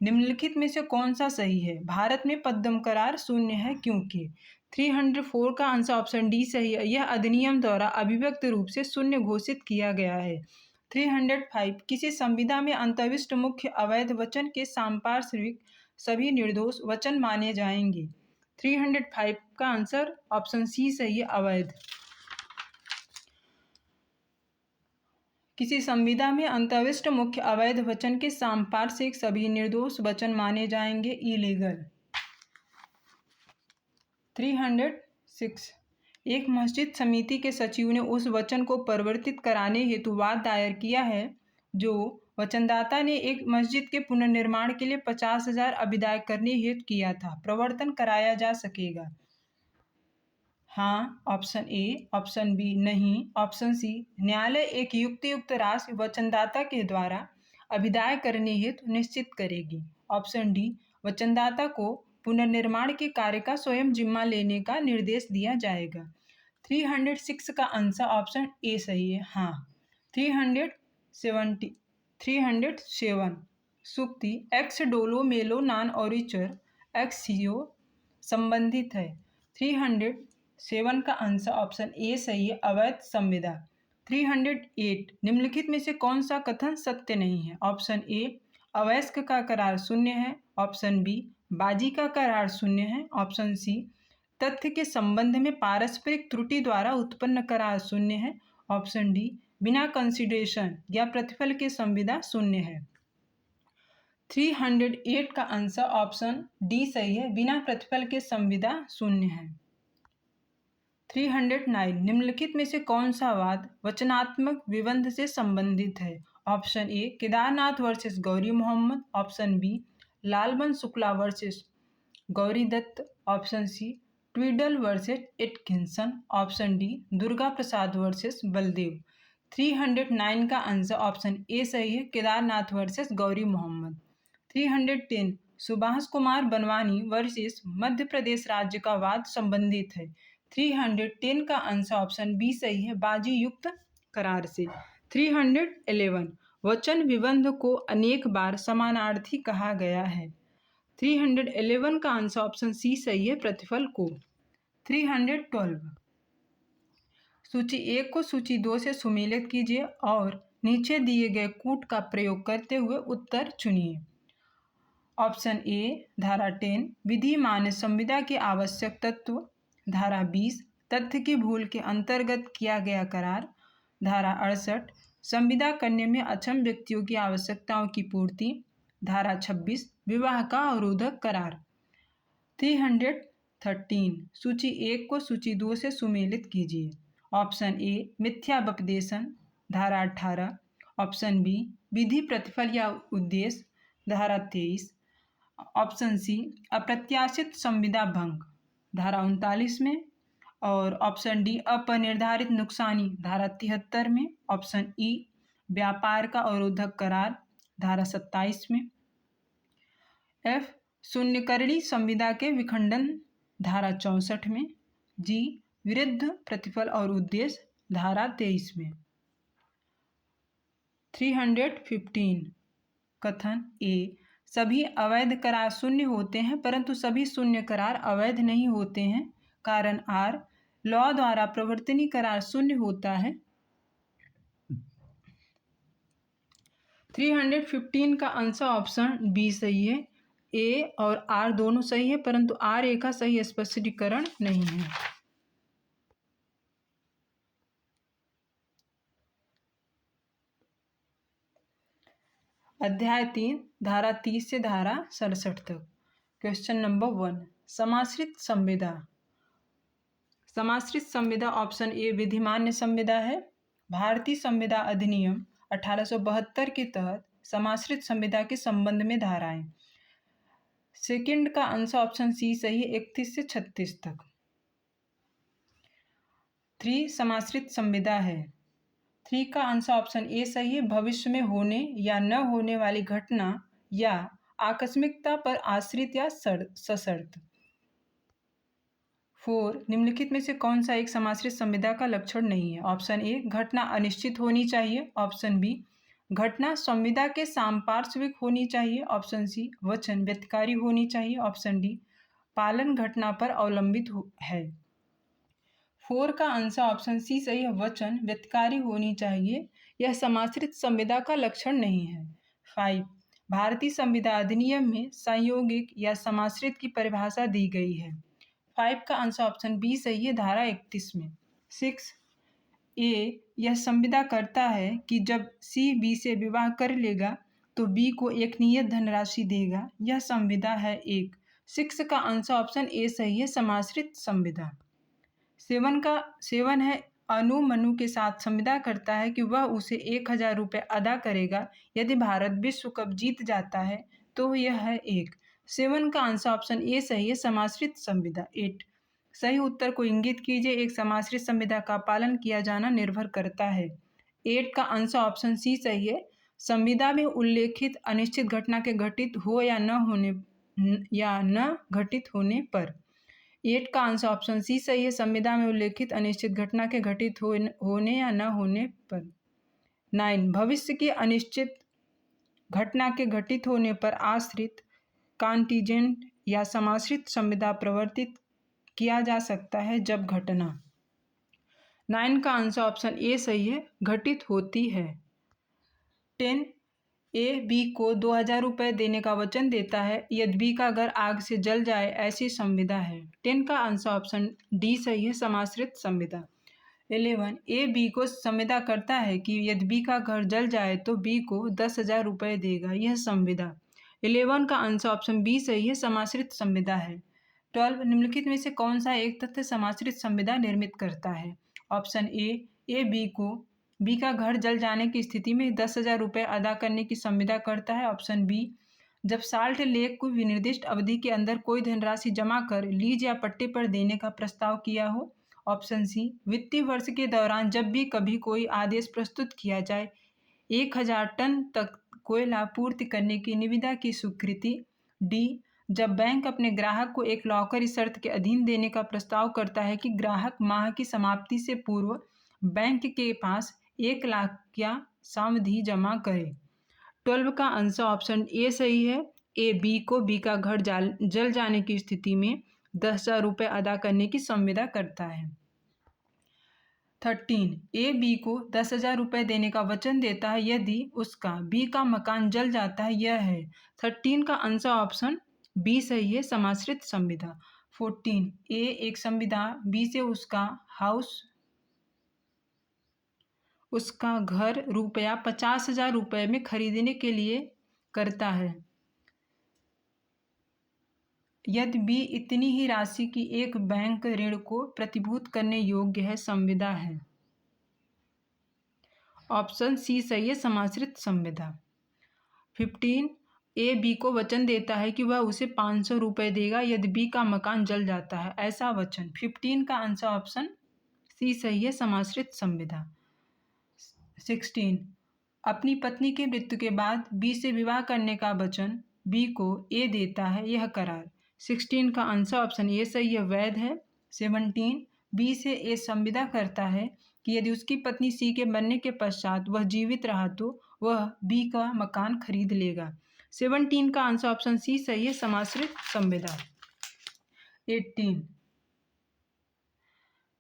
निम्नलिखित में से कौन सा सही है? भारत में पद्म करार शून्य है क्योंकि 304 का आंसर ऑप्शन डी सही है। यह अधिनियम द्वारा अभिव्यक्त रूप से शून्य घोषित किया गया है। 305 किसी संविदा में अंतर्विष्ट मुख्य अवैध वचन के सांपार्श्विक सभी निर्दोष वचन माने जाएंगे। 305 का आंसर ऑप्शन सी सही है, अवैध। किसी संविदा में अंतर्विष्ट मुख्य अवैध वचन के सांपार्श्विक सभी निर्दोष वचन माने जाएंगे, इलीगल। 306 एक मस्जिद समिति के सचिव ने उस वचन को परिवर्तित कराने हेतु वाद दायर किया है जो वचनदाता ने एक मस्जिद के पुनर्निर्माण के लिए 50,000 अभिदाय करने हेतु किया था। प्रवर्तन कराया जा सकेगा? हाँ, ऑप्शन ए। ऑप्शन बी नहीं। ऑप्शन सी न्यायालय एक युक्त राशि वचनदाता के द्वारा अभिदाय करने हेतु निश्चित करेगी। ऑप्शन डी वचनदाता को पुनर्निर्माण के कार्य का स्वयं जिम्मा लेने का निर्देश दिया जाएगा। 306 का आंसर ऑप्शन ए सही है, हाँ। 307 सूक्ति एक्स डोलो मेलो नॉन ओरिचर एक्सियो संबंधित है। 307 का आंसर ऑप्शन ए सही है, अवैध संविदा। 308 निम्नलिखित में से कौन सा कथन सत्य नहीं है? ऑप्शन ए अवयस्क का करार शून्य है। ऑप्शन बी बाजी का करार शून्य है। ऑप्शन सी तथ्य के संबंध में पारस्परिक त्रुटि द्वारा उत्पन्न करार शून्य है। ऑप्शन डी बिना कंसिडरेशन या प्रतिफल के संविदा शून्य है। 308 का आंसर ऑप्शन डी सही है, बिना प्रतिफल के संविदा शून्य है। 309 निम्नलिखित में से कौन सा वाद वचनात्मक विबंध से संबंधित है? Option A Kedarnath versus Gauri Mohammad. Option B Lalbansh Shukla versus Gauri Dutt. Option C Twiddle versus Atkinson. Option D Durga Prasad versus Baldev. 309 का आंसर ऑप्शन ए सही है, केदारनाथ वर्सेस गौरी मोहम्मद। 310 सुभाष कुमार बनवानी वर्सेस मध्य प्रदेश राज्य का वाद संबंधित है। 310 का आंसर ऑप्शन बी सही है, बाजी युक्त करार से। 311 वचन विबंध को अनेक बार समानार्थी कहा गया है। 311 का आंसर ऑप्शन सी सही है, प्रतिफल को। 312 सूची 1 को सूची 2 से सुमेलित कीजिए और नीचे दिए गए कूट का प्रयोग करते हुए उत्तर चुनिए। ऑप्शन ए धारा 10 विधि मान्य संविदा के आवश्यक तत्व। धारा 20 तथ्य की भूल के अंतर्गत किया गया करार। धारा 68 संविदा करने में अक्षम व्यक्तियों की आवश्यकताओं की पूर्ति। धारा 26 विवाह का अवरोधक करार। 313 सूची 1 को सूची 2 से सुमेलित कीजिए। ऑप्शन ए मिथ्या वपदेशन। धारा 18 ऑप्शन बी विधि प्रतिफल या उद्देश्य। धारा 23 ऑप्शन सी अप्रत्याशित संविदा भंग धारा 39 में। और ऑप्शन डी अपनिर्धारित नुकसानी धारा 73 में। ऑप्शन ई व्यापार का अवरोधक करार धारा 27 में। एफ शून्यकरणी संविदा के विखंडन धारा 64 में। जी विरुद्ध प्रतिफल और उद्देश्य धारा 23 में। 315 कथन ए सभी अवैध करार शून्य होते हैं परंतु सभी शून्य करार अवैध नहीं होते हैं। कारण आर लॉ द्वारा प्रवर्तनीय करार शून्य होता है। 315 का आंसर ऑप्शन बी सही है। ए और आर दोनों सही है परंतु आर ए का सही स्पष्टीकरण नहीं है। अध्याय 3 धारा 30 से धारा 67 तक। क्वेश्चन नंबर 1 समाश्रित संविदा। समाश्रित संविदा ऑप्शन ए विधिमान्य संविदा है। भारतीय संविदा अधिनियम 1872 के तहत समाश्रित संविदा के संबंध में धाराएं। सेकंड का आंसर ऑप्शन सी सही है, 31 से 36 तक। 3 समाश्रित संविदा है। 3 का आंसर ऑप्शन ए सही है, भविष्य में होने या न होने वाली घटना या आकस्मिकता पर आश्रित या सशर्त। 4 निम्नलिखित में से कौन सा एक समाश्रित संविदा का लक्षण नहीं है? ऑप्शन ए घटना अनिश्चित होनी चाहिए। ऑप्शन बी घटना संविदा के सांपार्श्विक होनी चाहिए। ऑप्शन सी वचन व्यतिकारी होनी चाहिए। ऑप्शन डी पालन घटना पर अवलंबित है। 4 का आंसर ऑप्शन सी सही है, वचन व्यतिकारी होनी चाहिए, यह समाश्रित संविदा का लक्षण नहीं है। 5 भारतीय संविदा अधिनियम में संयोगिक या समाश्रित की परिभाषा दी गई है। 5 का आंसर ऑप्शन बी सही है, धारा 31 में। 6 ए यह संविदा करता है कि जब सी बी से विवाह कर लेगा तो बी को एक नियत धनराशि देगा, यह संविदा है। 6 का आंसर ऑप्शन ए सही है, समाश्रित संविदा। 7 है अनु मनु के साथ संविदा करता है कि वह उसे 1000 रुपये अदा करेगा यदि भारत विश्व कप जीत जाता है, तो यह है 7 का आंसर ऑप्शन ए सही है, समाश्रित संविदा। 8 सही उत्तर को इंगित कीजिए, एक समाश्रित संविदा का पालन किया जाना निर्भर करता है। 8 का आंसर ऑप्शन सी सही है, संविदा में उल्लेखित अनिश्चित घटना के घटित हो या न घटित होने पर। 8 का आंसर ऑप्शन सी सही है, संविदा में उल्लेखित अनिश्चित घटना के घटित होने या न होने पर। 9 भविष्य की अनिश्चित घटना के घटित होने पर आश्रित कॉन्टिजेंट या समाश्रित संविदा प्रवर्तित किया जा सकता है जब घटना। 9 का आंसर ऑप्शन ए सही है, घटित होती है। 10 ए बी को 2000 रुपये देने का वचन देता है यदि बी का घर आग से जल जाए, ऐसी संविदा है। 10 का आंसर ऑप्शन डी सही है, समाश्रित संविदा। 11 ए बी को संविदा करता है कि यदि बी का घर जल जाए तो बी को 10,000 रुपये देगा, यह संविदा। 11 का आंसर ऑप्शन बी सही है, समाश्रित संविदा है। 12 निम्नलिखित में से कौन सा एक तथ्य समाश्रित संविदा निर्मित करता है? ऑप्शन ए बी को बी का घर जल जाने की स्थिति में 10,000 रुपये अदा करने की संविदा करता है। ऑप्शन बी जब साल्ट लेक को विनिर्दिष्ट अवधि के अंदर कोई धनराशि जमा कर लीज या पट्टे पर देने का प्रस्ताव किया हो। ऑप्शन सी वित्तीय वर्ष के दौरान जब भी कभी कोई आदेश प्रस्तुत किया जाए 1000 टन तक कोयला पूर्ति करने की निविदा की स्वीकृति। डी जब बैंक अपने ग्राहक को एक लॉकर शर्त के अधीन देने का प्रस्ताव करता है कि ग्राहक माह की समाप्ति से पूर्व बैंक के पास 1 लाख या सावधि जमा करे। 12 का आंसर ऑप्शन ए सही है, ए बी को बी का घर जल जाने की स्थिति में 10,000 रुपये अदा करने की संविदा करता है। 13 ए बी को 10,000 रुपये देने का वचन देता है यदि उसका बी का मकान जल जाता है, यह है। 13 का आंसर ऑप्शन बी सही है, समाश्रित संविदा। 14 ए एक संविदा बी से उसका घर रुपया 50,000 रुपये में खरीदने के लिए करता है यदि बी इतनी ही राशि की एक बैंक ऋण को प्रतिभूत करने योग्य है, संविदा है। ऑप्शन सी सही है, समाश्रित संविदा। 15 ए बी को वचन देता है कि वह उसे 500 रुपये देगा यदि बी का मकान जल जाता है, ऐसा वचन। 15 का आंसर ऑप्शन सी सही है, समाश्रित संविदा। 16 अपनी पत्नी की मृत्यु के बाद बी से विवाह करने का वचन बी को ए देता है, यह करार। 16 का आंसर ऑप्शन ए सही है, वैध है। 17 बी से ए संविदा करता है कि यदि उसकी पत्नी सी के मरने के पश्चात वह जीवित रहा तो वह बी का मकान खरीद लेगा। 17 का आंसर ऑप्शन सी सही है, समाश्रित संविदा। 18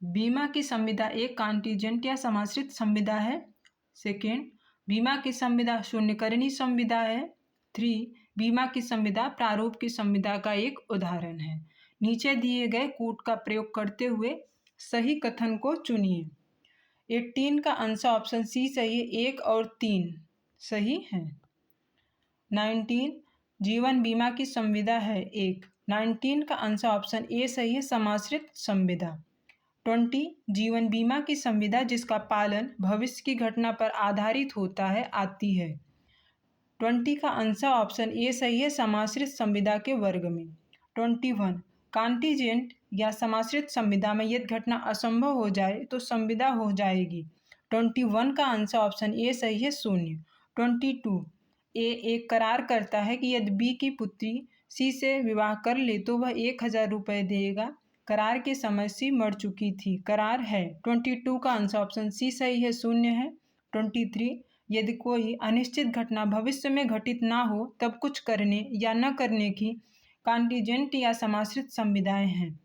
बीमा की संविदा एक कॉन्टिजेंट या समाश्रित संविदा है। सेकेंड बीमा की संविदा शून्यकरणीय संविदा है। 3 बीमा की संविदा प्रारूप की संविदा का एक उदाहरण है। नीचे दिए गए कूट का प्रयोग करते हुए सही कथन को चुनिए। 18 का आंसर ऑप्शन सी सही है, 1 और 3 सही है। 19 जीवन बीमा की संविदा है 1। 19 का आंसर ऑप्शन ए सही है, समाश्रित संविदा। 20 जीवन बीमा की संविदा जिसका पालन भविष्य की घटना पर आधारित होता है आती है। 20 का आंसर ऑप्शन ए सही है, समाश्रित संविदा के वर्ग में। 21 कॉन्टिजेंट या समाश्रित संविदा में यदि घटना असंभव हो जाए तो संविदा हो जाएगी। 21 का आंसर ऑप्शन ए सही है, 0। 22 ए एक करार करता है कि यदि बी की पुत्री सी से विवाह कर ले तो वह 1000 रुपये देगा। करार के समय सी मर चुकी थी, करार है। 22 का आंसर ऑप्शन सी सही है, 0 है। 23 यदि कोई अनिश्चित घटना भविष्य में घटित ना हो तब कुछ करने या न करने की कॉन्टीजेंट या समाश्रित संविदाएं हैं।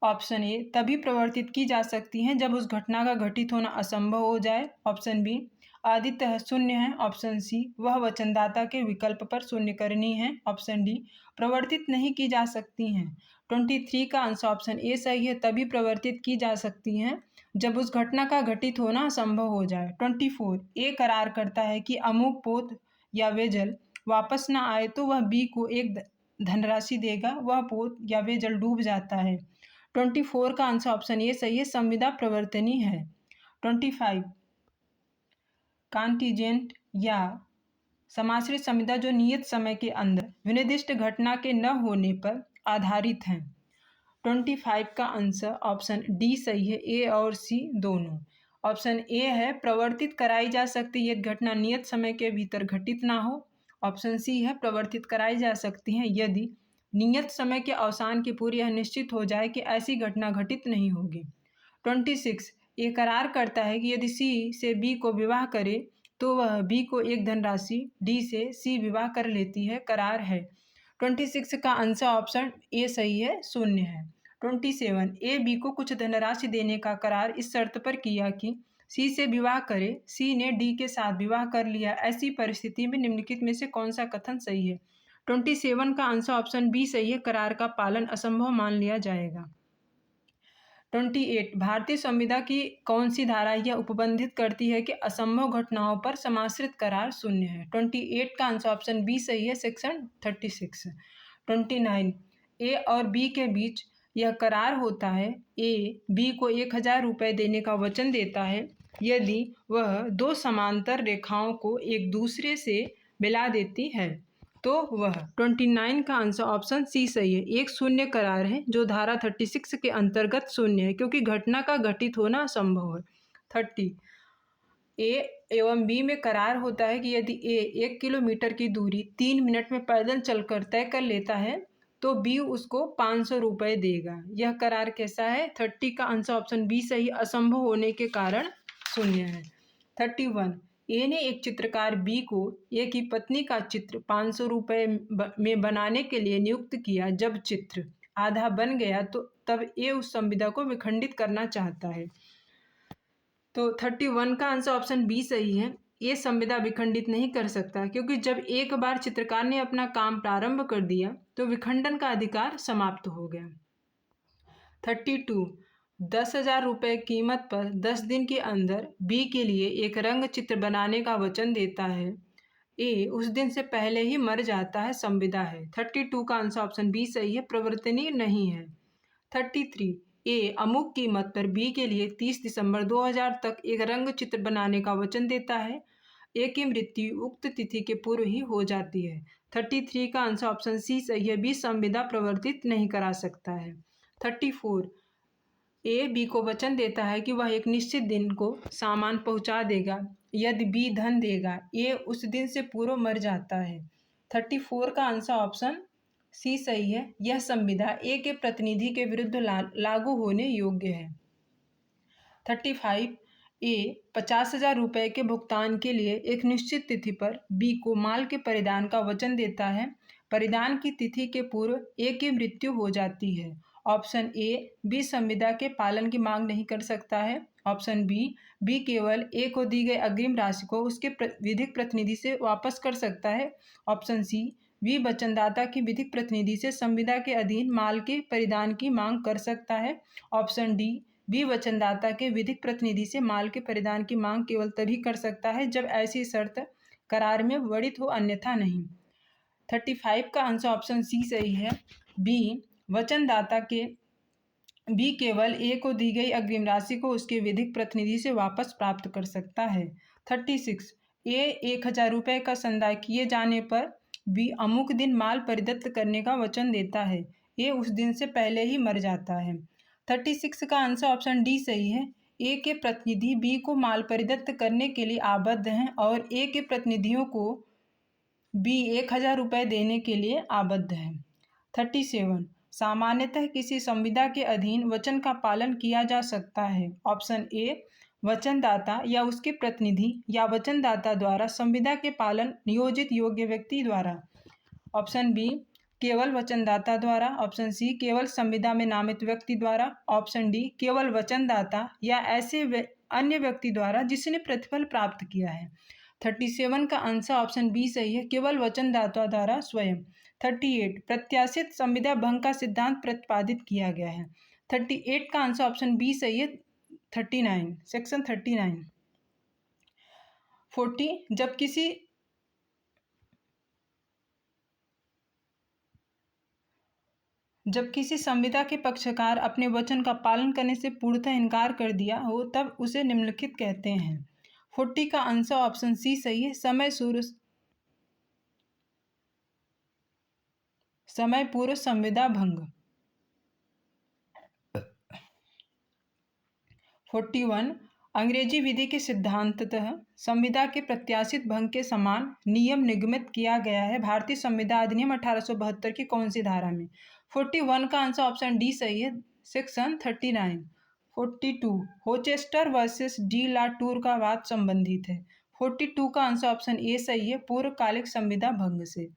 ऑप्शन ए तभी प्रवर्तित की जा सकती हैं जब उस घटना का घटित होना असंभव हो जाए। ऑप्शन बी आदितः शून्य है। ऑप्शन सी वह वचनदाता के विकल्प पर शून्य करनी है। ऑप्शन डी प्रवर्तित नहीं की जा सकती हैं। 23 का आंसर ऑप्शन ए सही है, तभी प्रवर्तित की जा सकती हैं जब उस घटना का घटित होना असंभव हो जाए। 24 ए करार करता है कि अमुक पोत या वेजल वापस न आए तो वह बी को एक धनराशि देगा, वह पोत या वेजल डूब जाता है। 24 का आंसर ऑप्शन ए सही है, संविदा प्रवर्तनी है। 25 कॉन्टीजेंट या समाश्रित संविदा जो नियत समय के अंदर विनिर्दिष्ट घटना के न होने पर आधारित हैं। 25 का आंसर ऑप्शन डी सही है, ए और सी दोनों। ऑप्शन ए है प्रवर्तित कराई जा सकती यदि घटना नियत समय के भीतर घटित ना हो। ऑप्शन सी है प्रवर्तित कराई जा सकती हैं यदि नियत समय के अवसान के पूर्व यह निश्चित हो जाए कि ऐसी घटना घटित नहीं होगी। 26 ये करार करता है कि यदि सी से बी को विवाह करे तो वह बी को एक धनराशि डी से सी विवाह कर लेती है, करार है। 26 का आंसर ऑप्शन ए सही है, शून्य है। 27 ए बी को कुछ धनराशि देने का करार इस शर्त पर किया कि सी से विवाह करे, सी ने डी के साथ विवाह कर लिया। ऐसी परिस्थिति में निम्नलिखित में से कौन सा कथन सही है। 27 का आंसर ऑप्शन बी सही है, करार का पालन असंभव मान लिया जाएगा। 28 भारतीय संविदा की कौन सी धारा यह उपबंधित करती है कि असंभव घटनाओं पर समाश्रित करार शून्य है। 28 का आंसर ऑप्शन बी सही है, सेक्शन 36। 29 ए और बी के बीच यह करार होता है, ए बी को 1000 रुपये देने का वचन देता है यदि वह दो समांतर रेखाओं को एक दूसरे से मिला देती है तो वह। 29 का आंसर ऑप्शन सी सही है, एक शून्य करार है जो धारा 36 के अंतर्गत शून्य है क्योंकि घटना का घटित होना असंभव है। 30 ए एवं बी में करार होता है कि यदि ए 1 किलोमीटर की दूरी 3 मिनट में पैदल चलकर तय कर लेता है तो बी उसको 500 रुपये देगा। यह करार कैसा है। 30 का आंसर ऑप्शन बी सही, असंभव होने के कारण शून्य है। 31 ए ने एक चित्रकार बी को ए की पत्नी का चित्र 500 रुपये में बनाने के लिए नियुक्त किया। जब चित्र आधा बन गया तो तब ए उस संविदा को विखंडित करना चाहता है। तो 31 का आंसर ऑप्शन बी सही है, ये संविदा विखंडित नहीं कर सकता क्योंकि जब एक बार चित्रकार ने अपना काम प्रारंभ कर दिया तो विखंडन का अधिकार समाप्त हो गया। 32 10,000 रुपये कीमत पर 10 दिन के अंदर बी के लिए एक रंग चित्र बनाने का वचन देता है। ए उस दिन से पहले ही मर जाता है, संविदा है। 32 का आंसर ऑप्शन बी सही है, प्रवर्तनीय नहीं है। 33 ए अमुक कीमत पर बी के लिए 30 दिसंबर 2000 तक एक रंग चित्र बनाने का वचन देता है। ए की मृत्यु उक्त तिथि के पूर्व ही हो जाती है। 33 का आंसर ऑप्शन सी सही है, बी संविदा प्रवर्तित नहीं करा सकता है। 34 ए बी को वचन देता है कि वह एक निश्चित दिन को सामान पहुंचा देगा यदि बी धन देगा। ए उस दिन से पूर्व मर जाता है। 34 का आंसर ऑप्शन सी सही है, यह संविदा ए के प्रतिनिधि के विरुद्ध लागू होने योग्य है। 35 ए 50,000 रुपये के भुगतान के लिए एक निश्चित तिथि पर बी को माल के परिधान का वचन देता है। परिधान की तिथि के पूर्व ए की मृत्यु हो जाती है। ऑप्शन ए बी संविदा के पालन की मांग नहीं कर सकता है। ऑप्शन बी केवल ए को दी गई अग्रिम राशि को उसके विधिक प्रतिनिधि से वापस कर सकता है। ऑप्शन सी बी वचनदाता की विधिक प्रतिनिधि से संविदा के अधीन माल के परिधान की मांग कर सकता है। ऑप्शन डी बी वचनदाता के विधिक प्रतिनिधि से माल के परिधान की मांग केवल तभी कर सकता है जब ऐसी शर्त करार में वर्णित हो, अन्यथा नहीं। 35 का आंसर ऑप्शन सी सही है, बी वचनदाता के बी केवल ए को दी गई अग्रिम राशि को उसके विधिक प्रतिनिधि से वापस प्राप्त कर सकता है। 36 ए 1000 रुपये का संदाय किए जाने पर बी अमुक दिन माल परिदत्त करने का वचन देता है। ए उस दिन से पहले ही मर जाता है। 36 का आंसर ऑप्शन डी सही है, ए के प्रतिनिधि बी को माल परिदत्त करने के लिए आबद्ध हैं और ए के प्रतिनिधियों को बी 1000 रुपये देने के लिए आबद्ध है। 37 सामान्यतः किसी संविदा के अधीन वचन का पालन किया जा सकता है। ऑप्शन ए वचनदाता या उसके प्रतिनिधि या वचनदाता द्वारा संविदा के पालन नियोजित योग्य व्यक्ति द्वारा। ऑप्शन बी केवल वचनदाता द्वारा, ऑप्शन सी केवल संविदा में नामित व्यक्ति द्वारा, ऑप्शन डी केवल वचनदाता या ऐसे अन्य व्यक्ति द्वारा जिसने प्रतिफल प्राप्त किया है। 37 का आंसर ऑप्शन बी सही है, केवल वचनदाता द्वारा स्वयं। 38 प्रत्याशित संविदा भंग का सिद्धांत प्रतिपादित किया गया है। 38 का आंसर ऑप्शन बी सही है, 39 सेक्शन 39। 40 जब किसी संविदा के पक्षकार अपने वचन का पालन करने से पूर्णतः इनकार कर दिया हो तब उसे निम्नलिखित कहते हैं। 40 का आंसर ऑप्शन सी सही है, समय पूर्व संविदा भंग। 41 अंग्रेजी विधि के सिद्धांततः संविदा के प्रत्याशित भंग के समान नियम निगमित किया गया है भारतीय संविदा अधिनियम 1872 की कौन सी धारा में। 41 का आंसर ऑप्शन डी सही है, सेक्शन 39। 42 होचेस्टर वर्सेस डी ला टूर का वाद संबंधित है। 42 का आंसर ऑप्शन ए सही है, पूर्वकालिक संविदा भंग से।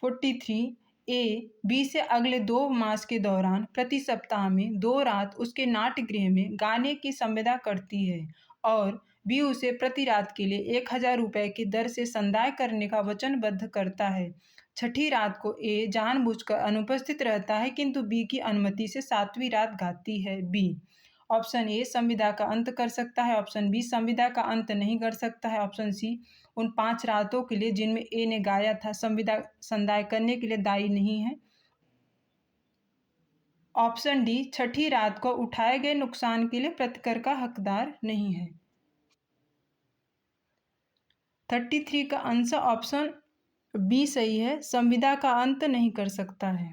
43 ए बी से अगले 2 मास के दौरान प्रति सप्ताह में 2 रात उसके नाट्यगृह में गाने की संविदा करती है और बी उसे प्रति रात के लिए 1000 रुपये की दर से संदाय करने का वचनबद्ध करता है। छठी रात को ए जानबूझकर अनुपस्थित रहता है किंतु बी की अनुमति से 7वीं रात गाती है। बी ऑप्शन ए संविदा का अंत कर सकता है, ऑप्शन बी संविदा का अंत नहीं कर सकता है, ऑप्शन सी उन 5 रातों के लिए जिनमें ए ने गाया था संविदा संदाय करने के लिए दायी नहीं है, ऑप्शन डी छठी रात को उठाए गए नुकसान के लिए प्रतिकर का हकदार नहीं है। 33 का आंसर ऑप्शन बी सही है, संविदा का अंत नहीं कर सकता है।